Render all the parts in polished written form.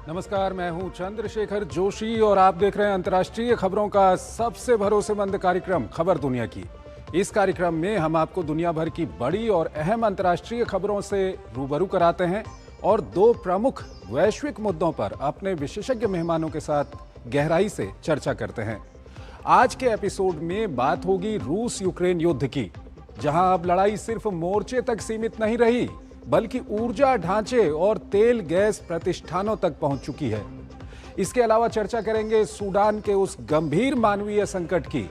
नमस्कार, मैं हूं चंद्रशेखर जोशी और आप देख रहे हैं अंतर्राष्ट्रीय खबरों का सबसे भरोसेमंद कार्यक्रम खबर दुनिया की। इस कार्यक्रम में हम आपको दुनिया भर की बड़ी और अहम अंतर्राष्ट्रीय खबरों से रूबरू कराते हैं और दो प्रमुख वैश्विक मुद्दों पर अपने विशेषज्ञ मेहमानों के साथ गहराई से चर्चा करते हैं। आज के एपिसोड में बात होगी रूस यूक्रेन युद्ध की, जहां अब लड़ाई सिर्फ मोर्चे तक सीमित नहीं रही बल्कि ऊर्जा ढांचे और तेल गैस प्रतिष्ठानों तक पहुंच चुकी है। इसके अलावा चर्चा करेंगे सूडान के उस गंभीर मानवीय संकट की,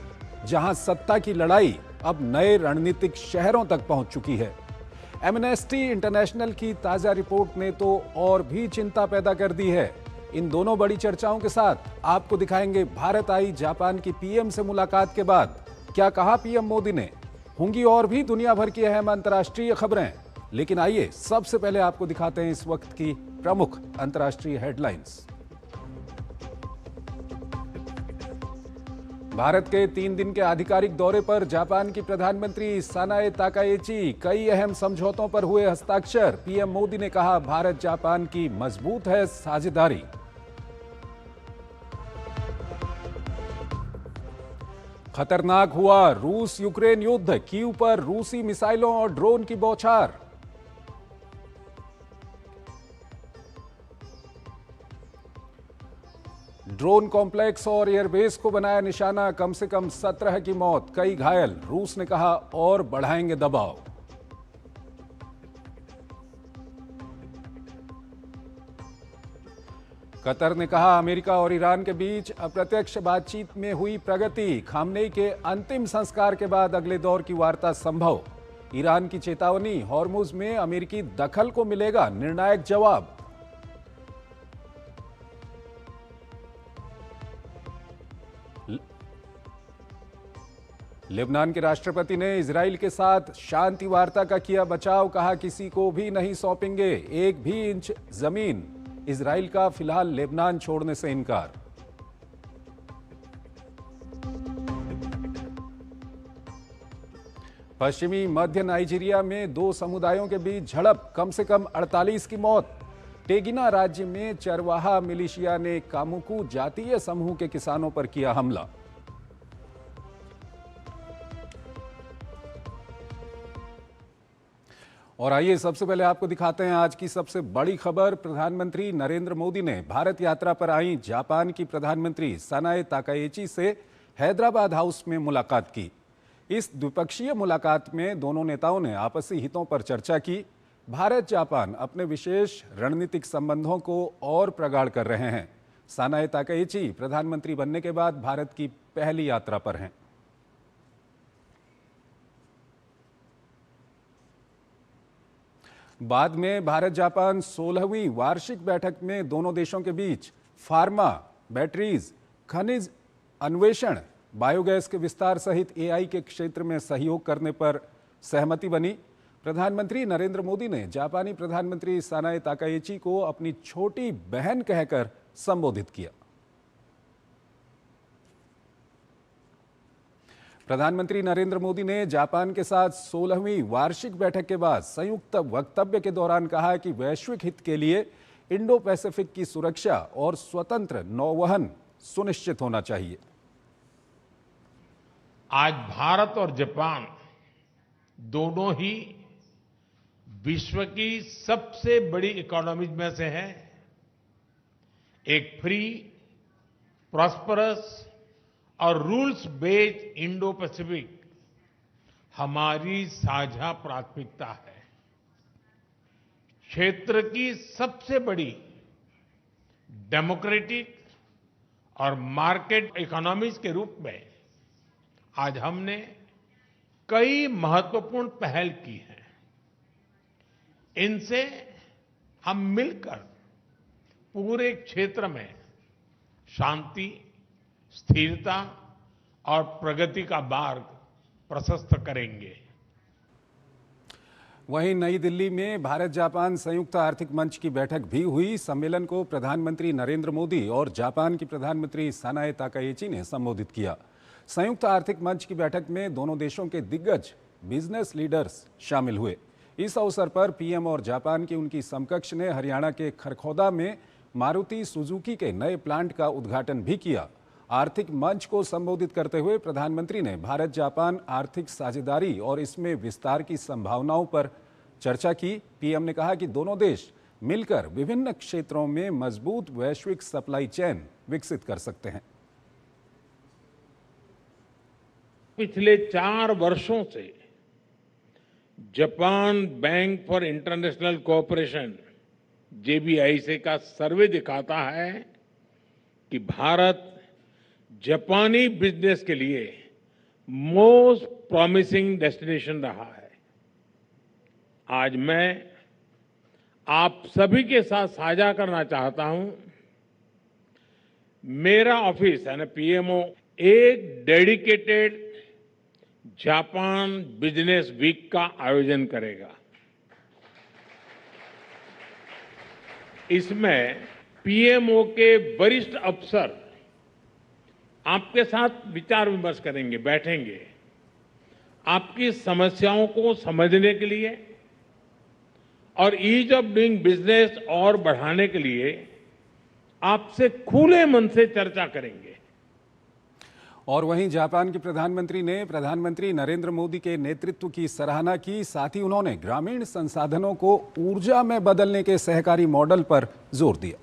जहां सत्ता की लड़ाई अब नए रणनीतिक शहरों तक पहुंच चुकी है। एमनेस्टी इंटरनेशनल की ताजा रिपोर्ट ने तो और भी चिंता पैदा कर दी है। इन दोनों बड़ी चर्चाओं के साथ आपको दिखाएंगे भारत आई जापान की पीएम से मुलाकात के बाद क्या कहा पीएम मोदी ने। होंगी और भी दुनिया भर की अहम अंतर्राष्ट्रीय खबरें, लेकिन आइए सबसे पहले आपको दिखाते हैं इस वक्त की प्रमुख अंतर्राष्ट्रीय हेडलाइंस। भारत के 3 दिन के आधिकारिक दौरे पर जापान की प्रधानमंत्री सानाए ताकाएची, कई अहम समझौतों पर हुए हस्ताक्षर। पीएम मोदी ने कहा भारत जापान की मजबूत है साझेदारी। खतरनाक हुआ रूस यूक्रेन युद्ध, कीव पर रूसी मिसाइलों और ड्रोन की बौछार। ड्रोन कॉम्प्लेक्स और एयरबेस को बनाया निशाना, कम से कम 17 की मौत, कई घायल। रूस ने कहा और बढ़ाएंगे दबाव। कतर ने कहा अमेरिका और ईरान के बीच अप्रत्यक्ष बातचीत में हुई प्रगति। खामनेई के अंतिम संस्कार के बाद अगले दौर की वार्ता संभव। ईरान की चेतावनी, हॉर्मुज में अमेरिकी दखल को मिलेगा निर्णायक जवाब। लेबनान के राष्ट्रपति ने इजराइल के साथ शांति वार्ता का किया बचाव, कहा किसी को भी नहीं सौंपेंगे एक भी इंच जमीन। इजराइल का फिलहाल लेबनान छोड़ने से इनकार। पश्चिमी मध्य नाइजीरिया में 2 समुदायों के बीच झड़प, कम से कम 48 की मौत। टेगिना राज्य में चरवाहा मिलिशिया ने कामुकू जातीय समूह के किसानों पर किया हमला। और आइए सबसे पहले आपको दिखाते हैं आज की सबसे बड़ी खबर। प्रधानमंत्री नरेंद्र मोदी ने भारत यात्रा पर आई जापान की प्रधानमंत्री सानाए ताकाएची से हैदराबाद हाउस में मुलाकात की। इस द्विपक्षीय मुलाकात में दोनों नेताओं ने आपसी हितों पर चर्चा की। भारत जापान अपने विशेष रणनीतिक संबंधों को और प्रगाढ़ कर रहे हैं। सानाए ताकाएची प्रधानमंत्री बनने के बाद भारत की पहली यात्रा पर हैं। बाद में भारत जापान 16वीं वार्षिक बैठक में दोनों देशों के बीच फार्मा, बैटरीज, खनिज अन्वेषण, बायोगैस के विस्तार सहित एआई के क्षेत्र में सहयोग करने पर सहमति बनी। प्रधानमंत्री नरेंद्र मोदी ने जापानी प्रधानमंत्री सानाए ताकाएची को अपनी छोटी बहन कहकर संबोधित किया। प्रधानमंत्री नरेंद्र मोदी ने जापान के साथ 16वीं वार्षिक बैठक के बाद संयुक्त वक्तव्य के दौरान कहा कि वैश्विक हित के लिए इंडो पैसिफिक की सुरक्षा और स्वतंत्र नौवहन सुनिश्चित होना चाहिए। आज भारत और जापान दोनों ही विश्व की सबसे बड़ी इकोनॉमीज में से हैं। एक फ्री, प्रॉस्परस और रूल्स बेस्ड इंडो पैसिफिक हमारी साझा प्राथमिकता है। क्षेत्र की सबसे बड़ी डेमोक्रेटिक और मार्केट इकोनॉमीज के रूप में आज हमने कई महत्वपूर्ण पहल की हैं। इनसे हम मिलकर पूरे क्षेत्र में शांति, स्थिरता और प्रगति का मार्ग प्रशस्त करेंगे। वहीं नई दिल्ली में भारत जापान संयुक्त आर्थिक मंच की बैठक भी हुई। सम्मेलन को प्रधानमंत्री नरेंद्र मोदी और जापान की प्रधानमंत्री सानाए ताकाएची ने संबोधित किया। संयुक्त आर्थिक मंच की बैठक में दोनों देशों के दिग्गज बिजनेस लीडर्स शामिल हुए। इस अवसर पर पीएम और जापान की उनकी समकक्ष ने हरियाणा के खरखौदा में मारुति सुजुकी के नए प्लांट का उद्घाटन भी किया। आर्थिक मंच को संबोधित करते हुए प्रधानमंत्री ने भारत जापान आर्थिक साझेदारी और इसमें विस्तार की संभावनाओं पर चर्चा की। पीएम ने कहा कि दोनों देश मिलकर विभिन्न क्षेत्रों में मजबूत वैश्विक सप्लाई चेन विकसित कर सकते हैं। पिछले 4 वर्षों से Japan bank for international cooperation JBIC का सर्वे दिखाता है कि भारत जापानी बिजनेस के लिए मोस्ट प्रॉमिसिंग डेस्टिनेशन रहा है। आज मैं आप सभी के साथ साझा करना चाहता हूं, मेरा ऑफिस यानी PMO एक डेडिकेटेड जापान बिजनेस वीक का आयोजन करेगा। इसमें PMO के वरिष्ठ अफसर आपके साथ विचार विमर्श करेंगे, बैठेंगे, आपकी समस्याओं को समझने के लिए और ईज ऑफ डूइंग बिजनेस और बढ़ाने के लिए आपसे खुले मन से चर्चा करेंगे। और वहीं जापान के प्रधानमंत्री ने प्रधानमंत्री नरेंद्र मोदी के नेतृत्व की सराहना की। साथ ही उन्होंने ग्रामीण संसाधनों को ऊर्जा में बदलने के सहकारी मॉडल पर जोर दिया।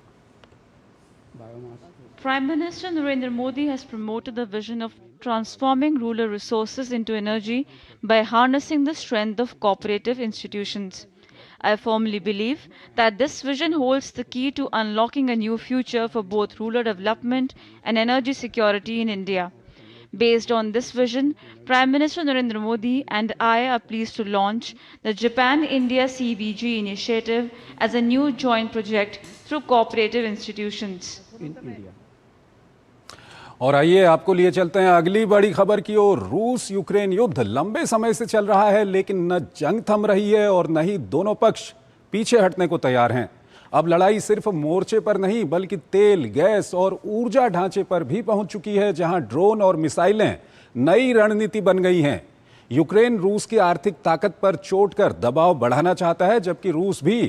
Prime Minister Narendra Modi has promoted the vision of transforming rural resources into energy by harnessing the strength of cooperative institutions. I firmly believe that this vision holds the key to unlocking a new future for both rural development and energy security in India. Based on this vision, Prime Minister Narendra Modi and I are pleased to launch the Japan-India CBG initiative as a new joint project through cooperative institutions. और आइए आपको लिए चलते हैं अगली बड़ी खबर की ओर। रूस यूक्रेन युद्ध लंबे समय से चल रहा है, लेकिन न जंग थम रही है और न ही दोनों पक्ष पीछे हटने को तैयार हैं। अब लड़ाई सिर्फ मोर्चे पर नहीं बल्कि तेल, गैस और ऊर्जा ढांचे पर भी पहुंच चुकी है, जहां ड्रोन और मिसाइलें नई रणनीति बन गई हैं। यूक्रेन रूस की आर्थिक ताकत पर चोट कर दबाव बढ़ाना चाहता है, जबकि रूस भी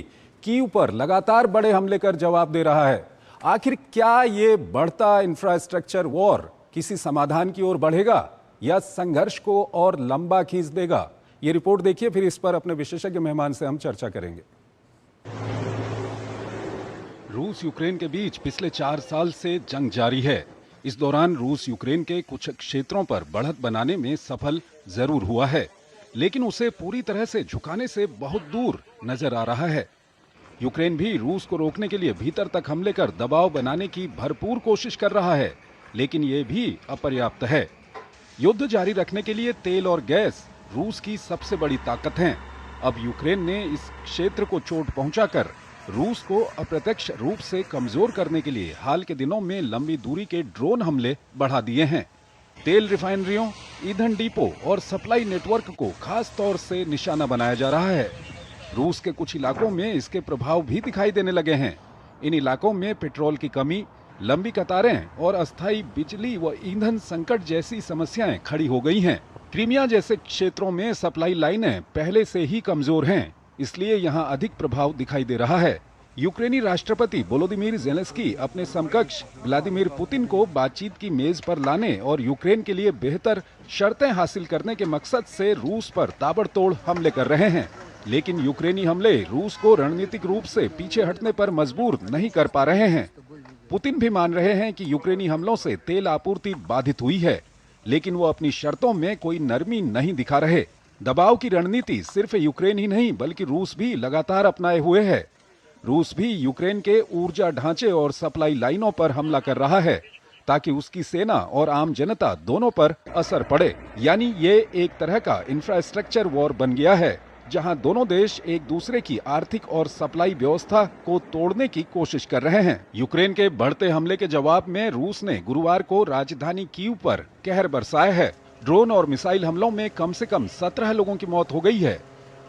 कीव पर लगातार बड़े हमले कर जवाब दे रहा है। आखिर क्या ये बढ़ता इंफ्रास्ट्रक्चर वॉर किसी समाधान की ओर बढ़ेगा या संघर्ष को और लंबा खींच देगा? ये रिपोर्ट देखिए, फिर इस पर अपने विशेषज्ञ मेहमान से हम चर्चा करेंगे। रूस यूक्रेन के बीच पिछले 4 साल से जंग जारी है। इस दौरान रूस यूक्रेन के कुछ क्षेत्रों पर बढ़त बनाने में सफल जरूर हुआ है, लेकिन उसे पूरी तरह से झुकाने से बहुत दूर नजर आ रहा है। यूक्रेन भी रूस को रोकने के लिए भीतर तक हमले कर दबाव बनाने की भरपूर कोशिश कर रहा है, लेकिन ये भी अपर्याप्त है। युद्ध जारी रखने के लिए तेल और गैस रूस की सबसे बड़ी ताकत हैं। अब यूक्रेन ने इस क्षेत्र को चोट पहुंचाकर रूस को अप्रत्यक्ष रूप से कमजोर करने के लिए हाल के दिनों में लंबी दूरी के ड्रोन हमले बढ़ा दिए हैं। तेल रिफाइनरियों, ईंधन डिपो और सप्लाई नेटवर्क को खास तौर से निशाना बनाया जा रहा है। रूस के कुछ इलाकों में इसके प्रभाव भी दिखाई देने लगे हैं। इन इलाकों में पेट्रोल की कमी, लंबी कतारें और अस्थायी बिजली व ईंधन संकट जैसी समस्याएं खड़ी हो गई हैं। क्रीमिया जैसे क्षेत्रों में सप्लाई लाइनें पहले से ही कमजोर हैं, इसलिए यहां अधिक प्रभाव दिखाई दे रहा है। यूक्रेनी राष्ट्रपति वोलोदिमीर ज़ेलेंस्की अपने समकक्ष व्लादिमीर पुतिन को बातचीत की मेज पर लाने और यूक्रेन के लिए बेहतर शर्तें हासिल करने के मकसद से रूस पर ताबड़तोड़ हमले कर रहे हैं, लेकिन यूक्रेनी हमले रूस को रणनीतिक रूप से पीछे हटने पर मजबूर नहीं कर पा रहे हैं। पुतिन भी मान रहे हैं कि यूक्रेनी हमलों से तेल आपूर्ति बाधित हुई है, लेकिन वो अपनी शर्तों में कोई नरमी नहीं दिखा रहे। दबाव की रणनीति सिर्फ यूक्रेन ही नहीं बल्कि रूस भी लगातार अपनाए हुए है। रूस भी यूक्रेन के ऊर्जा ढांचे और सप्लाई लाइनों पर हमला कर रहा है ताकि उसकी सेना और आम जनता दोनों पर असर पड़े। यानी ये एक तरह का इंफ्रास्ट्रक्चर वॉर बन गया है, जहां दोनों देश एक दूसरे की आर्थिक और सप्लाई व्यवस्था को तोड़ने की कोशिश कर रहे हैं। यूक्रेन के बढ़ते हमले के जवाब में रूस ने गुरुवार को राजधानी कीव पर कहर बरसाया है। ड्रोन और मिसाइल हमलों में कम से कम 17 लोगों की मौत हो गई है।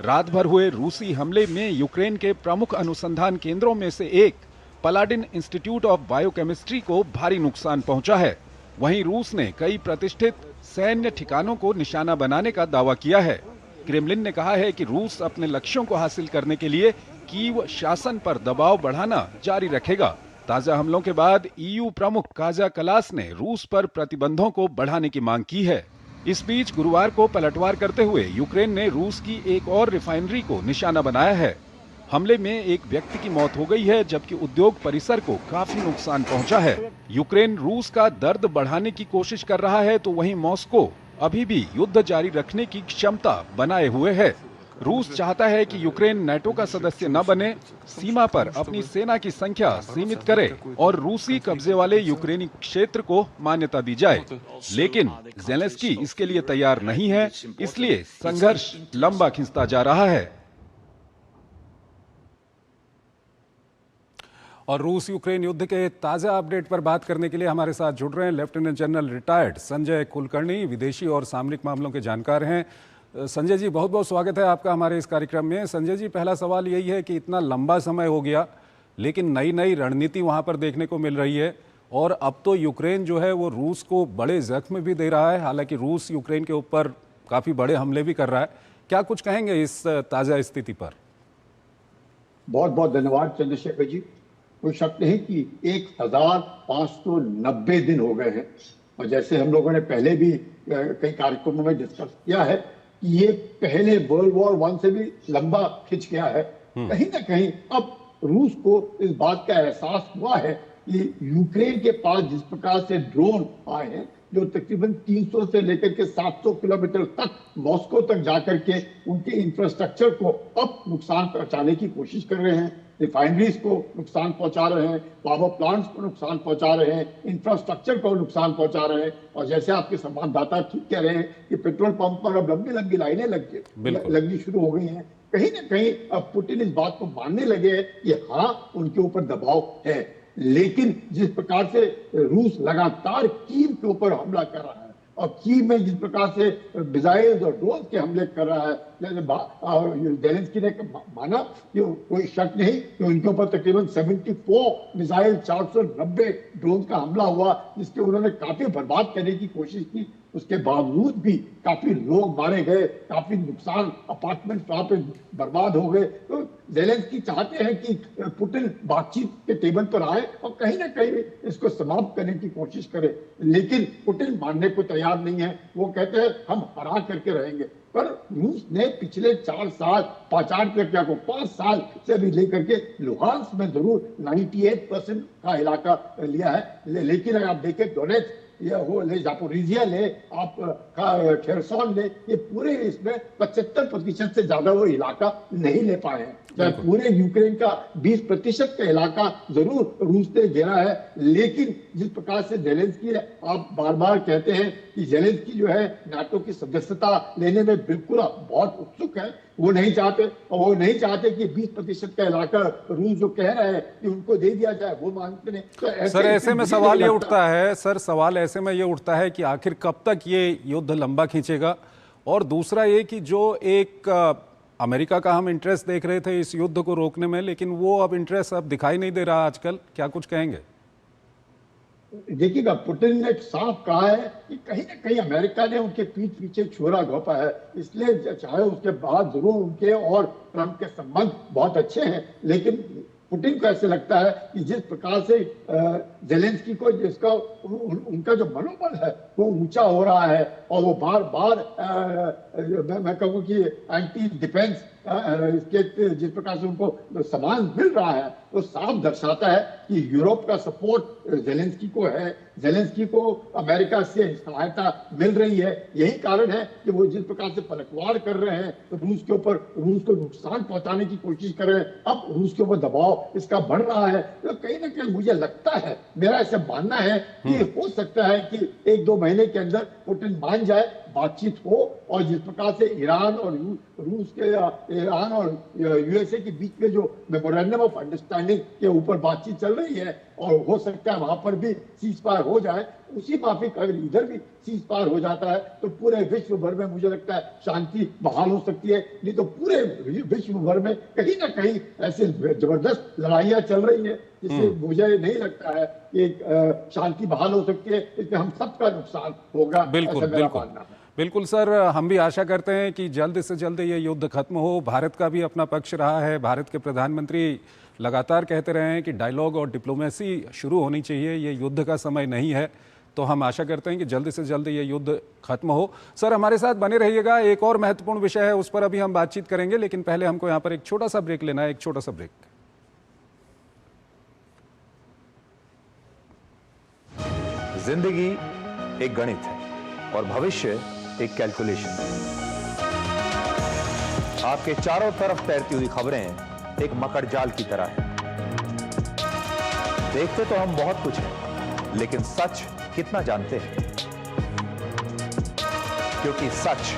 रात भर हुए रूसी हमले में यूक्रेन के प्रमुख अनुसंधान केंद्रों में से एक पलाडिन इंस्टीट्यूट ऑफ बायोकेमिस्ट्री को भारी नुकसान पहुंचा है। वहीं रूस ने कई प्रतिष्ठित सैन्य ठिकानों को निशाना बनाने का दावा किया है। क्रेमलिन ने कहा है कि रूस अपने लक्ष्यों को हासिल करने के लिए कीव शासन पर दबाव बढ़ाना जारी रखेगा ताजा हमलों के बाद ईयू प्रमुख काजा कलास ने रूस पर प्रतिबंधों को बढ़ाने की मांग की है। इस बीच गुरुवार को पलटवार करते हुए यूक्रेन ने रूस की एक और रिफाइनरी को निशाना बनाया है। हमले में एक व्यक्ति की मौत हो गई है, जबकि उद्योग परिसर को काफी नुकसान पहुंचा है। यूक्रेन रूस का दर्द बढ़ाने की कोशिश कर रहा है, तो वहीं मॉस्को अभी भी युद्ध जारी रखने की क्षमता बनाए हुए है। रूस चाहता है कि यूक्रेन नाटो का सदस्य न बने, सीमा पर अपनी सेना की संख्या सीमित करे और रूसी कब्जे वाले यूक्रेनी क्षेत्र को मान्यता दी जाए। लेकिन ज़ेलेंस्की इसके लिए तैयार नहीं है, इसलिए संघर्ष लंबा खिंचता जा रहा है। और रूस यूक्रेन युद्ध के ताजा अपडेट पर बात करने के लिए हमारे साथ जुड़ रहे हैं lieutenant general retired Sanjay Kulkarni, विदेशी और सामरिक मामलों के जानकार हैं। संजय जी, बहुत बहुत स्वागत है आपका हमारे इस कार्यक्रम में। संजय जी, पहला सवाल यही है कि इतना लंबा समय हो गया, लेकिन नई नई रणनीति वहां पर देखने को मिल रही है और अब तो यूक्रेन जो है वो रूस को बड़े जख्म भी दे रहा है। हालांकि रूस यूक्रेन के ऊपर काफ़ी बड़े हमले भी कर रहा है। क्या कुछ कहेंगे इस ताज़ा स्थिति पर? बहुत बहुत धन्यवाद चंद्रशेखर जी। कोई शक नहीं कि 1590 दिन हो गए हैं और जैसे हम लोगों ने पहले भी कई कार्यक्रमों में डिस्कस किया है कि ये पहले वर्ल्ड वॉर 1 से भी लंबा खिंच गया है। कहीं ना कहीं अब रूस को इस बात का एहसास हुआ है कि यूक्रेन के पास जिस प्रकार से ड्रोन आए हैं, जो तकरीबन 300 से लेकर के 700 किलोमीटर तक मॉस्को तक जाकर के उनके इंफ्रास्ट्रक्चर को अब नुकसान पहुंचाने की कोशिश कर रहे हैं। रिफाइनरीज को नुकसान पहुंचा रहे हैं, पावर प्लांट्स को नुकसान पहुंचा रहे हैं, इंफ्रास्ट्रक्चर को नुकसान पहुंचा रहे हैं। और जैसे आपके संवाददाता ठीक कह रहे हैं कि पेट्रोल पंप पर अब लंबी लंबी लाइनें लगनी शुरू हो गई हैं। कहीं ना कहीं अब पुतिन इस बात को मानने लगे हैं कि हाँ, उनके ऊपर दबाव है। लेकिन जिस प्रकार से रूस लगातार कीव के ऊपर हमला कर रहा है और कीव में जिस प्रकार से मिसाइल्स और ड्रोन के हमले कर रहा है, ज़ेलेंस्की ने माना कि कोई शक नहीं कि उनके ऊपर तकरीबन 74 मिसाइल 490 ड्रोन का हमला हुआ, जिसके उन्होंने काफी बर्बाद करने की कोशिश की। उसके बावजूद भी काफी लोग मारे गए, काफी नुकसान, अपार्टमेंट वहां पे बर्बाद हो गए। तो ज़ेलेंस्की चाहते हैं कि पुतिन बातचीत के टेबल पर आए और कहीं ना कहीं इसको समाप्त करने की कोशिश करे, लेकिन पुतिन मानने को तैयार नहीं है। वो कहते हैं हम हरा करके रहेंगे। पर रूस ने पिछले 4 साल 5 साल से भी लेकर के लुहांस्क में जरूर 98% का इलाका लिया है। लेकिन अगर आप देखें डोनेट्स्क या वो ले, जापोरिजिया ले, आप खेरसोन ले, ये पूरे इसमें 75% से ज्यादा वो इलाका नहीं ले पाए हैं। पूरे यूक्रेन का 20% का इलाका जरूर रूस ने घेरा है। लेकिन जिस प्रकार से ज़ेलेंस्की, आप बार बार कहते हैं कि ज़ेलेंस्की जो है नाटो की सदस्यता लेने में बिल्कुल बहुत उत्सुक है। वो नहीं चाहते, और वो नहीं चाहते कि 20% का इलाका रूस जो कह रहा है कि उनको दे दिया जाए, वो मानते नहीं। तो सर, ऐसे में सवाल ये उठता है, सवाल ऐसे में ये उठता है कि आखिर कब तक ये युद्ध लंबा खींचेगा। और दूसरा ये कि जो एक अमेरिका का हम इंटरेस्ट देख रहे थे इस युद्ध को रोकने में, लेकिन वो अब इंटरेस्ट अब दिखाई नहीं दे रहा आजकल। क्या कुछ कहेंगे? देखिएगा, पुतिन ने साफ कहा है कि कहीं ना कहीं अमेरिका ने उनके पीठ पीछे छुरा घोंपा है। इसलिए चाहे उसके बाद जरूर उनके और ट्रंप के संबंध बहुत अच्छे हैं, लेकिन पुतिन को ऐसे लगता है कि जिस प्रकार से ज़ेलेंस्की को जिसका उनका जो मनोबल है वो ऊंचा हो रहा है और वो बार बार मैं कहूँ कि एंटी डिफेंस इसके जिस प्रकार से उनको सामान मिल रहा है, तो साफ दर्शाता है कि यूरोप का सपोर्ट ज़ेलेंस्की को है, ज़ेलेंस्की को अमेरिका से सहायता मिल रही है। यही कारण है कि वो जिस प्रकार से पलटवार कर रहे हैं, तो रूस को नुकसान पहुंचाने की कोशिश कर रहे हैं। अब रूस के ऊपर दबाव इसका बढ़ रहा है। तो कहीं ना कहीं मुझे लगता है, मेरा ऐसा मानना है कि हो सकता है कि 1-2 महीने के अंदर पुतिन मान जाए, बातचीत हो, और जिस प्रकार से ईरान और यूएसए के बीच में जो मेमोरेंडम ऑफ अंडरस्टैंडिंग के ऊपर बातचीत चल रही है, और हो सकता है वहां पर भी सीज फायर हो जाए, उसी माफिक अगर इधर भी सीज फायर हो जाता है तो पूरे विश्व भर में मुझे लगता है शांति बहाल हो सकती है। नहीं तो पूरे विश्व भर में कहीं ना कहीं ऐसे जबरदस्त लड़ाइयां चल रही है, जिससे मुझे नहीं लगता है कि शांति बहाल हो सकती है। इसमें हम सबका नुकसान होगा, बिल्कुल, ऐसा मेरा मानना है। बिल्कुल सर, हम भी आशा करते हैं कि जल्द से जल्द ये युद्ध खत्म हो। भारत का भी अपना पक्ष रहा है। भारत के प्रधानमंत्री लगातार कहते रहे हैं कि डायलॉग और डिप्लोमेसी शुरू होनी चाहिए, ये युद्ध का समय नहीं है। तो हम आशा करते हैं कि जल्द से जल्द ये युद्ध खत्म हो। सर, हमारे साथ बने रहिएगा, एक और महत्वपूर्ण विषय है, उस पर अभी हम बातचीत करेंगे, लेकिन पहले हमको यहाँ पर एक छोटा सा ब्रेक लेना है, एक छोटा सा ब्रेक। जिंदगी एक गणित है और भविष्य एक कैलकुलेशन। आपके चारों तरफ तैरती हुई खबरें एक मकड़ जाल की तरह है। देखते तो हम बहुत कुछ हैं, लेकिन सच कितना जानते हैं? क्योंकि सच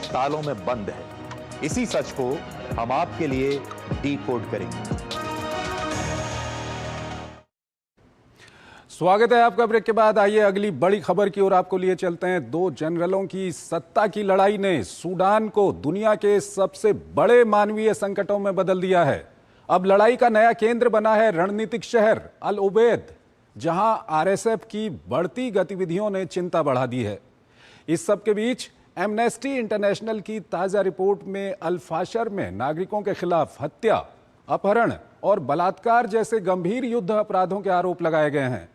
तालों में बंद है। इसी सच को हम आपके लिए डीकोड करेंगे। स्वागत है आपका ब्रेक के बाद। आइए अगली बड़ी खबर की ओर आपको लिए चलते हैं। दो जनरलों की सत्ता की लड़ाई ने सूडान को दुनिया के सबसे बड़े मानवीय संकटों में बदल दिया है। अब लड़ाई का नया केंद्र बना है रणनीतिक शहर अल उबैद, जहां आरएसएफ की बढ़ती गतिविधियों ने चिंता बढ़ा दी है। इस सब के बीच एमनेस्टी इंटरनेशनल की ताजा रिपोर्ट में अल फाशर में नागरिकों के खिलाफ हत्या, अपहरण और बलात्कार जैसे गंभीर युद्ध अपराधों के आरोप लगाए गए हैं।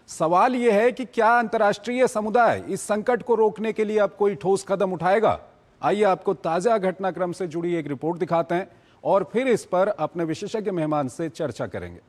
सवाल यह है कि क्या अंतर्राष्ट्रीय समुदाय इस संकट को रोकने के लिए अब कोई ठोस कदम उठाएगा? आइए आपको ताजा घटनाक्रम से जुड़ी एक रिपोर्ट दिखाते हैं और फिर इस पर अपने विशेषज्ञ मेहमान से चर्चा करेंगे।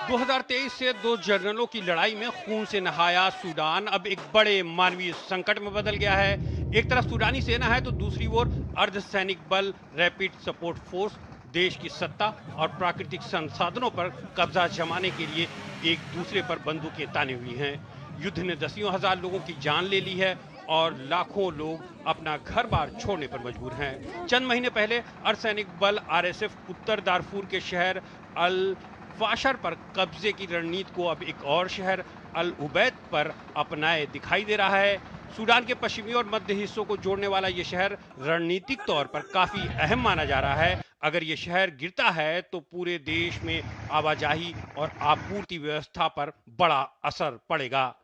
2023 से दो जनरलों की लड़ाई में खून से नहाया सूडान अब एक बड़े मानवीय संकट में बदल गया है। एक तरफ सूडानी सेना है तो दूसरी ओर अर्धसैनिक बल रैपिड सपोर्ट फोर्स देश की सत्ता और प्राकृतिक संसाधनों पर कब्जा जमाने के लिए एक दूसरे पर बंदूकें ताने हुई हैं। युद्ध ने दसियों हजार लोगों की जान ले ली है और लाखों लोग अपना घर बार छोड़ने पर मजबूर हैं। चंद महीने पहले अर्धसैनिक बल आरएसएफ उत्तर दारफूर के शहर अल फाशर पर कब्जे की रणनीति को अब एक और शहर अल उबैद पर अपनाए दिखाई दे रहा है। सूडान के पश्चिमी और मध्य हिस्सों को जोड़ने वाला यह शहर रणनीतिक तौर पर काफी अहम माना जा रहा है। अगर यह शहर गिरता है तो पूरे देश में आवाजाही और आपूर्ति व्यवस्था पर बड़ा असर पड़ेगा।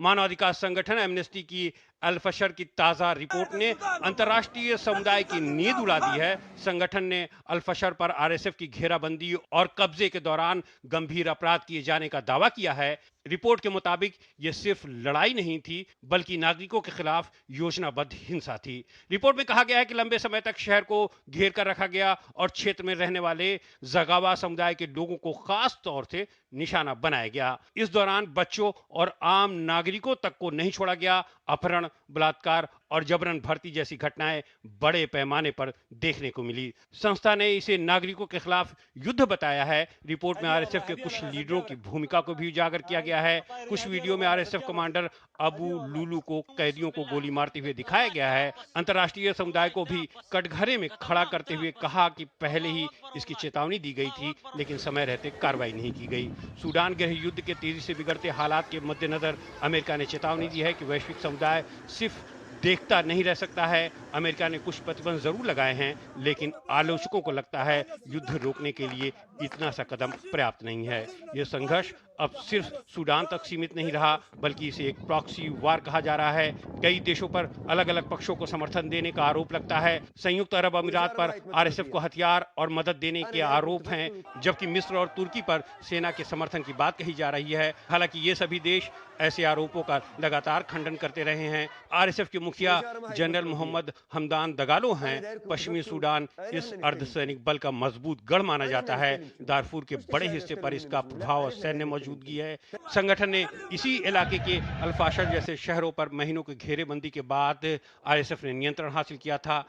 मानवाधिकार संगठन एमनेस्टी की अल फशर की ताजा रिपोर्ट ने अंतर्राष्ट्रीय समुदाय की नींद उड़ा दी है। संगठन ने अल फशर पर आरएसएफ की घेराबंदी और कब्जे के दौरान गंभीर अपराध किए जाने का दावा किया है। रिपोर्ट के मुताबिक यह सिर्फ लड़ाई नहीं थी बल्कि नागरिकों के खिलाफ योजनाबद्ध हिंसा थी। रिपोर्ट में कहा गया है कि लंबे समय तक शहर को घेर कर रखा गया और क्षेत्र में रहने वाले जगावा समुदाय के लोगों को खास तौर से निशाना बनाया गया। इस दौरान बच्चों और आम नागरिकों तक को नहीं छोड़ा गया। अपहरण, बलात्कार और जबरन भर्ती जैसी घटनाएं बड़े पैमाने पर देखने को मिली। संस्था ने इसे नागरिकों के खिलाफ युद्ध बताया है। रिपोर्ट में आरएसएफ के कुछ लीडरों की भूमिका को भी उजागर किया गया है। कुछ वीडियो में आरएसएफ कमांडर अबू लुलू को कैदियों को गोली मारते हुए दिखाया गया है। अंतर्राष्ट्रीय समुदाय को भी कटघरे में खड़ा करते हुए कहा कि पहले ही इसकी चेतावनी दी गई थी, लेकिन समय रहते कार्रवाई नहीं की गई। सूडान गृह युद्ध के तेजी से बिगड़ते हालात के मद्देनजर अमेरिका ने चेतावनी दी है कि वैश्विक समुदाय सिर्फ देखता नहीं रह सकता है। अमेरिका ने कुछ प्रतिबंध जरूर लगाए हैं, लेकिन आलोचकों को लगता है युद्ध रोकने के लिए इतना सा कदम पर्याप्त नहीं है। यह संघर्ष अब सिर्फ सूडान तक सीमित नहीं रहा, बल्कि इसे एक प्रॉक्सी वार कहा जा रहा है। कई देशों पर अलग अलग पक्षों को समर्थन देने का आरोप लगता है। संयुक्त अरब अमीरात पर आरएसएफ को हथियार और मदद देने के आरोप हैं, जबकि मिस्र और तुर्की पर सेना के समर्थन की बात कही जा रही है। हालांकि ये सभी देश ऐसे आरोपों का लगातार खंडन करते रहे हैं। आरएसएफ के मुखिया जनरल मोहम्मद हमदान दगालो हैं। पश्चिमी सूडान इस अर्धसैनिक बल का मजबूत गढ़ माना जाता है। दारफूर के बड़े हिस्से पर इसका प्रभाव और सैन्य मौजूदगी है। संगठन ने इसी इलाके के अल फाशर जैसे शहरों पर महीनों की घेरेबंदी के बाद आरएसएफ ने नियंत्रण हासिल किया था।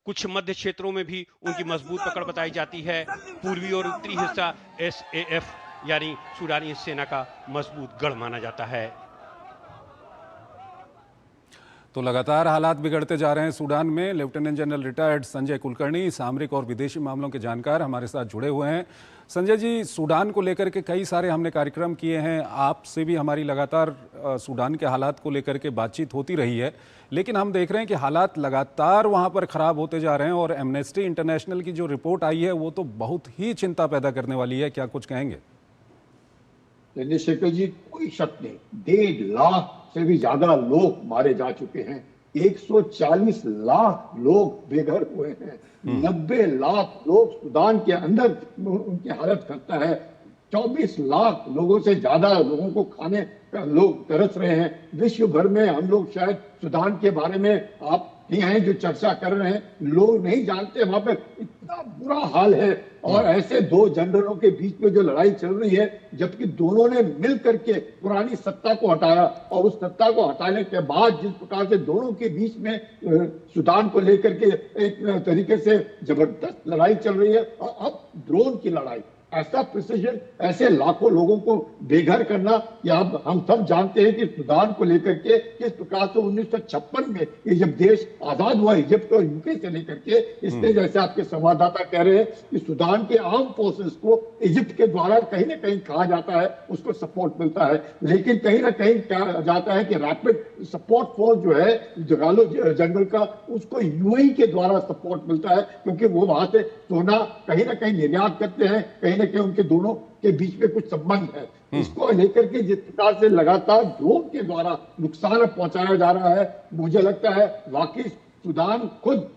कुछ मध्य क्षेत्रों में भी उनकी मजबूत पकड़ बताई जाती है। पूर्वी और उत्तरी हिस्सा एसएएफ यानी सूडानी सेना का मजबूत गढ़ माना जाता है। तो लगातार हालात बिगड़ते जा रहे हैं सूडान में। Lieutenant general retired Sanjay Kulkarni, सामरिक और विदेशी मामलों के जानकार, हमारे साथ जुड़े हुए हैं। संजय जी, सूडान को लेकर के कई सारे हमने कार्यक्रम किए हैं, आपसे भी हमारी लगातार सूडान के हालात को लेकर के बातचीत होती रही है, लेकिन हम देख रहे हैं कि हालात लगातार वहाँ पर ख़राब होते जा रहे हैं और एमनेस्टी इंटरनेशनल की जो रिपोर्ट आई है वो तो बहुत ही चिंता पैदा करने वाली है। क्या कुछ कहेंगे? शेखर जी, कोई शक नहीं, 1.5 लाख से भी ज्यादा लोग मारे जा चुके हैं। 140 लाख लोग बेघर हुए हैं। 90 लाख लोग सूडान के अंदर उनकी हालत खस्ता है। 24 लाख लोगों से ज्यादा लोगों को खाने का लोग तरस रहे हैं। विश्व भर में हम लोग शायद सूडान के बारे में आप ही हैं जो चर्चा कर रहे हैं, लोग नहीं जानते वहां पे इतना बुरा हाल है। और ऐसे दो जनरलों के बीच में जो लड़ाई चल रही है, जबकि दोनों ने मिल करके पुरानी सत्ता को हटाया, और उस सत्ता को हटाने के बाद जिस प्रकार से दोनों के बीच में सूडान को लेकर के एक तरीके से जबरदस्त लड़ाई चल रही है, और अब ड्रोन की लड़ाई, ऐसा प्रिसीजन, ऐसे लाखों लोगों को बेघर करना, या अब हम सब जानते हैं कि सूडान को लेकर के किस प्रकार से 1956 में ये जब देश आजाद हुआ इजिप्ट और यूके से लेकर के, इसलिए जैसे आपके संवाददाता कह रहे हैं कि सूडान के आर्म फोर्सेस को इजिप्ट के द्वारा कहीं ना कहीं कहा जाता है, उसको सपोर्ट मिलता है, लेकिन कहीं ना कहीं कहा जाता है कि रैपिड सपोर्ट फोर्स जो है जगालो जंगल का, उसको यूएई के द्वारा सपोर्ट मिलता है, क्योंकि वो वहां से सोना कहीं ना कहीं निर्यात करते हैं, कहीं ना कहीं उनके दोनों के बीच में कुछ संबंध है। इसको लेकर के जिस प्रकार से लगातार ड्रोन के द्वारा नुकसान पहुंचाया जा रहा है, मुझे लगता है वाकई सूडान खुद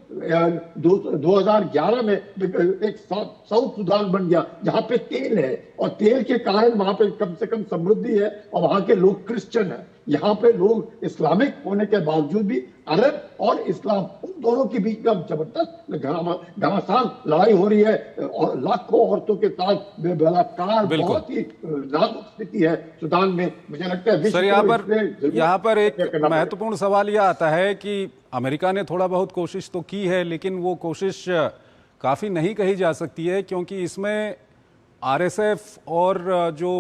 2011 में एक साउथ सूडान बन गया, जहां पे तेल है, और तेल के कारण वहां पे कम से कम समृद्धि है, और वहां के लोग क्रिश्चियन है। यहाँ पे लोग इस्लामिक होने के बावजूद भी अरब और इस्लाम, उन दोनों के बीच में जबरदस्त घमासान लड़ाई हो रही है, और लाखों औरतों के साथ बलात्कार, बहुत ही नाजुक स्थिति है सूडान में। मुझे लगता है सर, यहाँ पर एक महत्वपूर्ण सवाल यह आता है कि अमेरिका ने थोड़ा बहुत कोशिश तो की है, लेकिन वो कोशिश काफ़ी नहीं कही जा सकती है, क्योंकि इसमें आरएसएफ और जो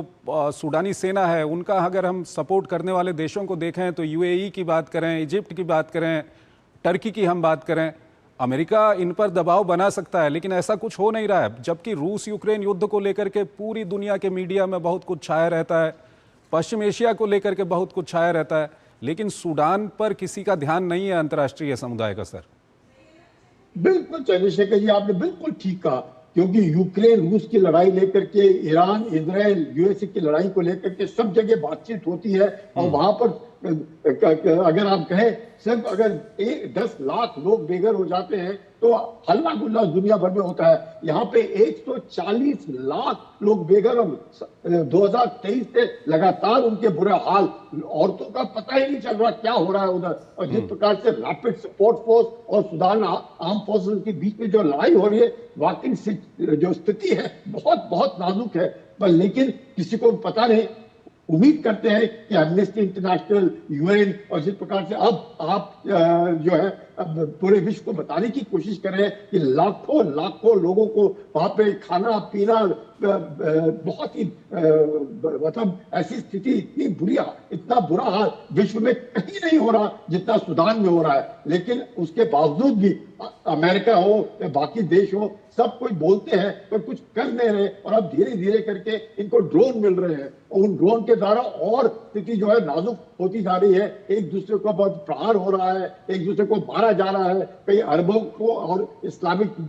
सूडानी सेना है उनका अगर हम सपोर्ट करने वाले देशों को देखें तो यूएई की बात करें, इजिप्ट की बात करें, टर्की की हम बात करें, अमेरिका इन पर दबाव बना सकता है, लेकिन ऐसा कुछ हो नहीं रहा है। जबकि रूस यूक्रेन युद्ध को लेकर के पूरी दुनिया के मीडिया में बहुत कुछ छाया रहता है, पश्चिम एशिया को लेकर के बहुत कुछ छाया रहता है, लेकिन सूडान पर किसी का ध्यान नहीं है अंतर्राष्ट्रीय समुदाय का। सर बिल्कुल चंद्रशेखर जी, आपने बिल्कुल ठीक कहा, क्योंकि यूक्रेन रूस की लड़ाई लेकर के, ईरान इजराइल यूएसए की लड़ाई को लेकर के सब जगह बातचीत होती है, और वहां पर अगर आप कहें सिर्फ अगर 10 लाख लोग बेघर हो जाते हैं तो हल्ला गुल्ला दुनिया भर में होता है। यहाँ पे 140 लाख लोग बेघर, और 2023 से लगातार उनके बुरे हाल, औरतों का पता ही नहीं चल रहा क्या हो रहा है उधर। और जिस प्रकार से रैपिड सपोर्ट फोर्स और सूडान आर्म फोर्सेस के बीच में जो लड़ाई हो रही है, वाकई जो स्थिति है बहुत बहुत नाजुक है, पर लेकिन किसी को पता नहीं। उम्मीद करते हैं कि एमनेस्टी इंटरनेशनल, यूएन, और जिस प्रकार से अब आप जो है पूरे विश्व को बताने की कोशिश कर रहे हैं कि लाखों लाखों लोगों को वहां पे खाना पीना, बहुत ही मतलब ऐसी स्थिति, इतनी बुरी, इतना बुरा हाल विश्व में कहीं नहीं हो रहा जितना सूडान में हो रहा है। लेकिन उसके बावजूद भी अमेरिका हो या बाकी देश हो, सब कुछ बोलते हैं पर कुछ कर नहीं रहे, और अब धीरे धीरे करके इनको ड्रोन मिल रहे हैं, और उन ड्रोन के द्वारा और स्थिति जो है नाजुक होती जा रही है। एक दूसरे को बहुत प्रहार हो रहा है, एक दूसरे को मारा जा रहा है, कई अरबों को और इस्लामिक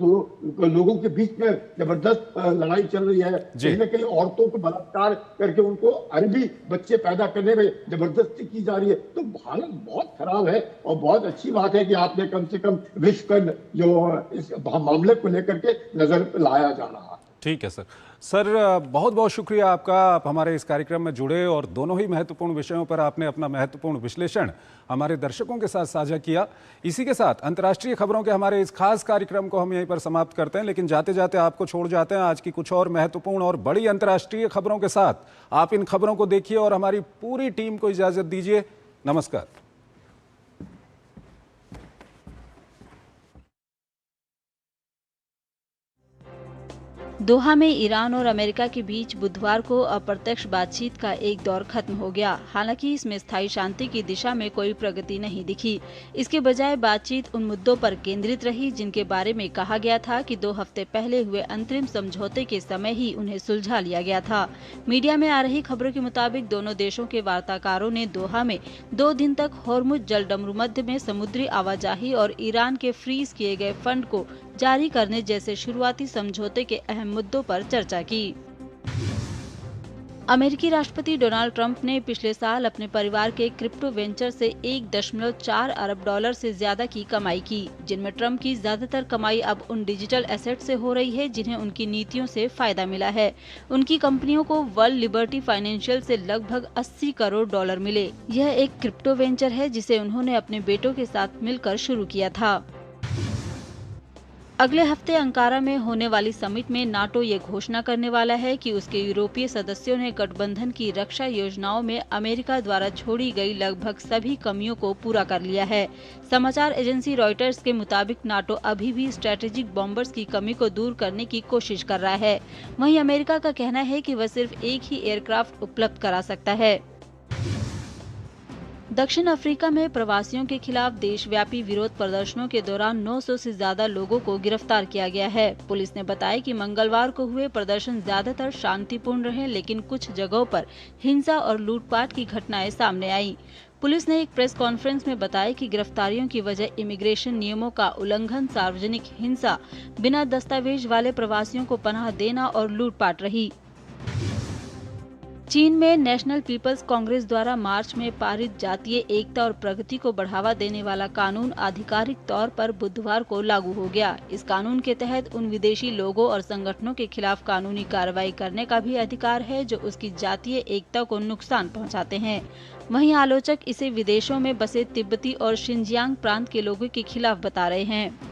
लोगों के बीच में जबरदस्त लड़ाई चल रही है। कहीं ना कहीं औरतों को बलात्कार करके उनको अरबी बच्चे पैदा करने में जबरदस्ती की जा रही है। तो हालत बहुत खराब है, और बहुत अच्छी बात है कि आपने कम से कम विश्व का जो इस मामले को लेकर के नजर लाया जा रहा है। ठीक है सर। सर बहुत बहुत शुक्रिया आपका, आप हमारे इस कार्यक्रम में जुड़े और दोनों ही महत्वपूर्ण विषयों पर आपने अपना महत्वपूर्ण विश्लेषण हमारे दर्शकों के साथ साझा किया। इसी के साथ अंतर्राष्ट्रीय खबरों के हमारे इस खास कार्यक्रम को हम यहीं पर समाप्त करते हैं, लेकिन जाते जाते आपको छोड़ जाते हैं आज की कुछ और महत्वपूर्ण और बड़ी अंतर्राष्ट्रीय खबरों के साथ। आप इन खबरों को देखिए और हमारी पूरी टीम को इजाजत दीजिए। नमस्कार। दोहा में ईरान और अमेरिका के बीच बुधवार को अप्रत्यक्ष बातचीत का एक दौर खत्म हो गया। हालांकि इसमें स्थायी शांति की दिशा में कोई प्रगति नहीं दिखी। इसके बजाय बातचीत उन मुद्दों पर केंद्रित रही जिनके बारे में कहा गया था कि 2 हफ्ते पहले हुए अंतरिम समझौते के समय ही उन्हें सुलझा लिया गया था। मीडिया में आ रही खबरों के मुताबिक दोनों देशों के वार्ताकारों ने दोहा में 2 दिन तक होर्मुज जलडमरूमध्य में समुद्री आवाजाही और ईरान के फ्रीज किए गए फंड को जारी करने जैसे शुरुआती समझौते के अहम मुद्दों पर चर्चा की। अमेरिकी राष्ट्रपति डोनाल्ड ट्रंप ने पिछले साल अपने परिवार के क्रिप्टो वेंचर से 1.4 अरब डॉलर से ज्यादा की कमाई की, जिनमें ट्रंप की ज्यादातर कमाई अब उन डिजिटल एसेट से हो रही है जिन्हें उनकी नीतियों से फायदा मिला है। उनकी कंपनियों को वर्ल्ड लिबर्टी फाइनेंशियल से लगभग 80 करोड़ डॉलर मिले। यह एक क्रिप्टो वेंचर है जिसे उन्होंने अपने बेटों के साथ मिलकर शुरू किया था। अगले हफ्ते अंकारा में होने वाली समिट में नाटो ये घोषणा करने वाला है कि उसके यूरोपीय सदस्यों ने गठबंधन की रक्षा योजनाओं में अमेरिका द्वारा छोड़ी गई लगभग सभी कमियों को पूरा कर लिया है। समाचार एजेंसी रॉयटर्स के मुताबिक नाटो अभी भी स्ट्रेटेजिक बॉम्बर्स की कमी को दूर करने की कोशिश कर रहा है। वहीं अमेरिका का कहना है कि वह सिर्फ एक ही एयरक्राफ्ट उपलब्ध करा सकता है। दक्षिण अफ्रीका में प्रवासियों के खिलाफ देशव्यापी विरोध प्रदर्शनों के दौरान 900 से ज्यादा लोगों को गिरफ्तार किया गया है। पुलिस ने बताया कि मंगलवार को हुए प्रदर्शन ज्यादातर शांतिपूर्ण रहे, लेकिन कुछ जगहों पर हिंसा और लूटपाट की घटनाएं सामने आई। पुलिस ने एक प्रेस कॉन्फ्रेंस में बताया कि गिरफ्तारियों की वजह इमिग्रेशन नियमों का उल्लंघन, सार्वजनिक हिंसा, बिना दस्तावेज वाले प्रवासियों को पनाह देना और लूटपाट रही। चीन में नेशनल पीपल्स कांग्रेस द्वारा मार्च में पारित जातीय एकता और प्रगति को बढ़ावा देने वाला कानून आधिकारिक तौर पर बुधवार को लागू हो गया। इस कानून के तहत उन विदेशी लोगों और संगठनों के खिलाफ कानूनी कार्रवाई करने का भी अधिकार है जो उसकी जातीय एकता को नुकसान पहुंचाते हैं। वहीं आलोचक इसे विदेशों में बसे तिब्बती और शिनजियांग प्रांत के लोगों के खिलाफ बता रहे हैं।